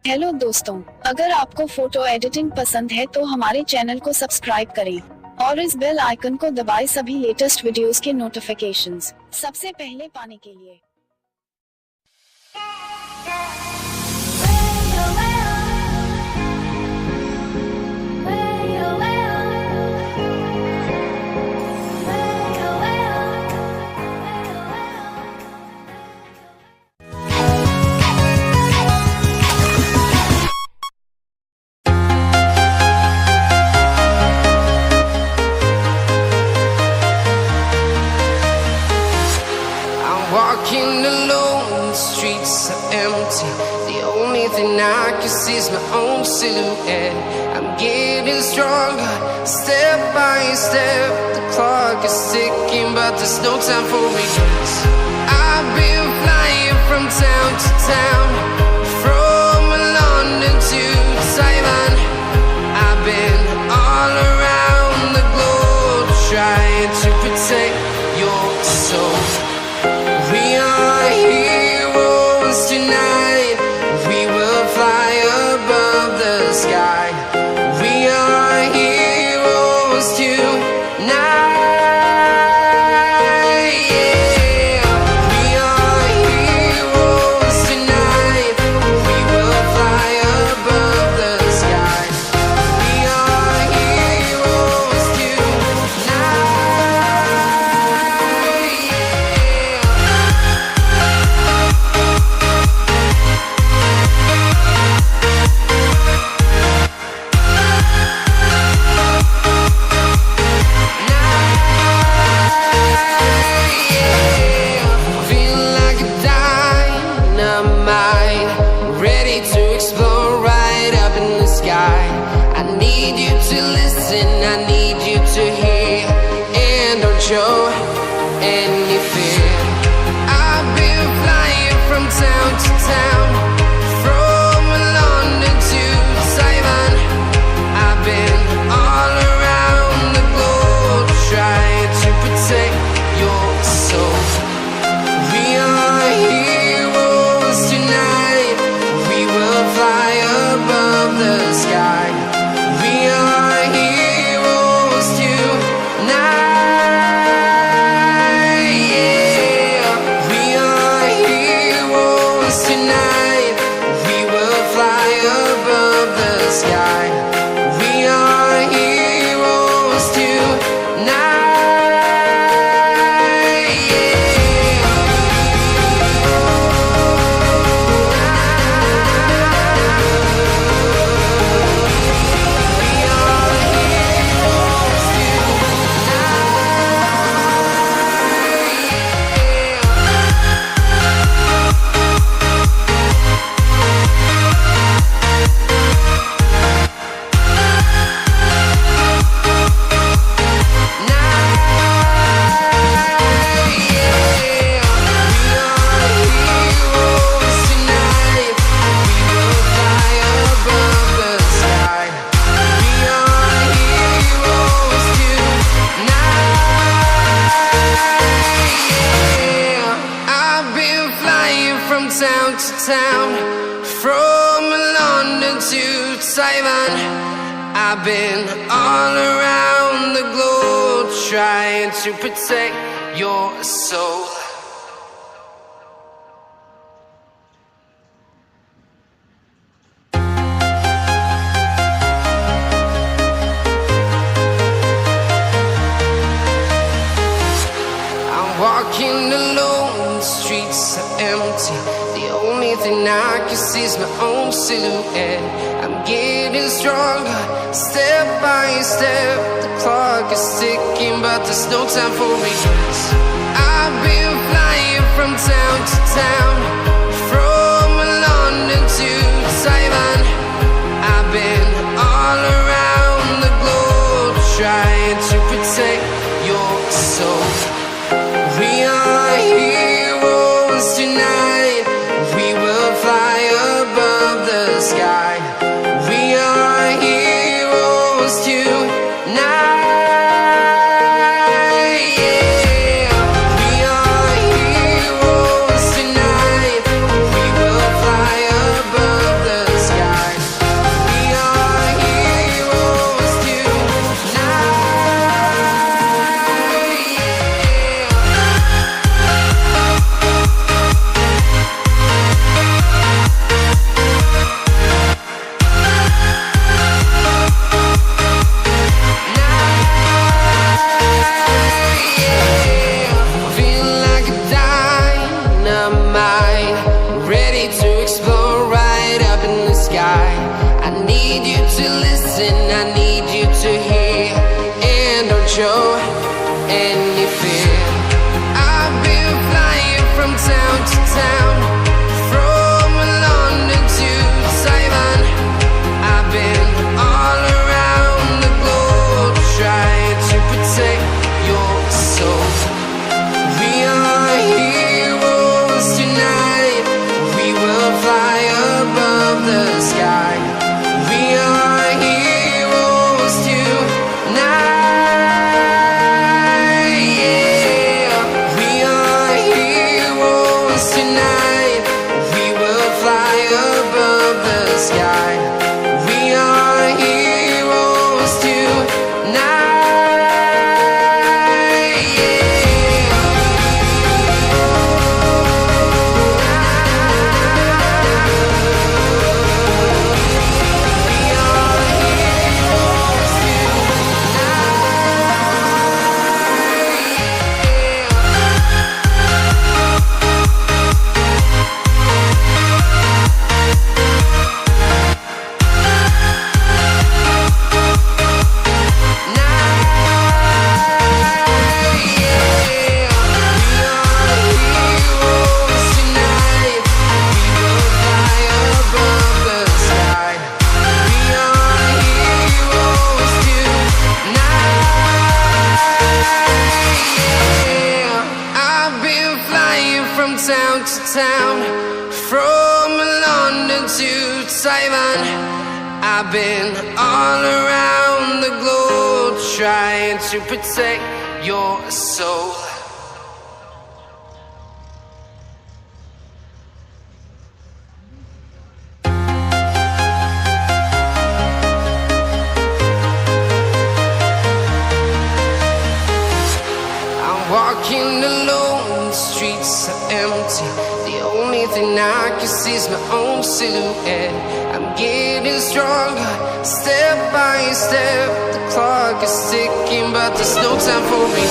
Hello दोस्तों, अगर आपको फोटो एडिटिंग पसंद है तो हमारे चैनल को सब्सक्राइब करें और इस बेल आइकन को दबाएं सभी लेटेस्ट वीडियोस के नोटिफिकेशंस सबसे पहले पाने के लिए। Walking alone, the streets are empty. The only thing I can see is my own silhouette. I'm getting stronger, step by step. The clock is ticking, but there's no time for regrets. I've been flying from town to town, from London to Taiwan. I've been all around the globe, trying to protect your soul. We are heroes tonight. We will fly above the sky. We are heroes tonight. Yeah. We are heroes tonight. We will fly above the sky. We are heroes tonight. I need you to hear and don't show any fear. I've been flying from town to town, from London to Taiwan. I've been all around the globe, trying to protect your soul. We are heroes tonight. We will fly above the sky. We are heroes tonight. Yeah. We are heroes tonight. We will fly above the sky. We are heroes tonight. Town to town, from London to Taiwan. I've been all around the globe, trying to protect your soul. I'm walking alone, the streets are empty. The only thing I can see is my own silhouette. I'm getting stronger, step by step. The clock is ticking, but there's no time for regrets. I've been flying from town to town, from London to Taiwan. I've been all around the globe, trying to protect your soul. We are heroes tonight. We will fly above the sky. We are heroes tonight. Yeah. We are heroes tonight. We will fly above to listen, I need you to hear, and don't show any fear. I've been flying from town to town, from London to Taiwan. I've been all around the globe trying to protect your soul. We are heroes tonight, we will fly above the sky. We are heroes tonight, yeah. We are heroes tonight, we will fly above the sky. We are heroes tonight, town to town, from London to Taiwan. I've been all around the globe trying to protect your soul. I'm walking alone, the streets are empty. The only thing I can see is my own silhouette. I'm getting stronger, step by step. The clock is ticking, but there's no time for me.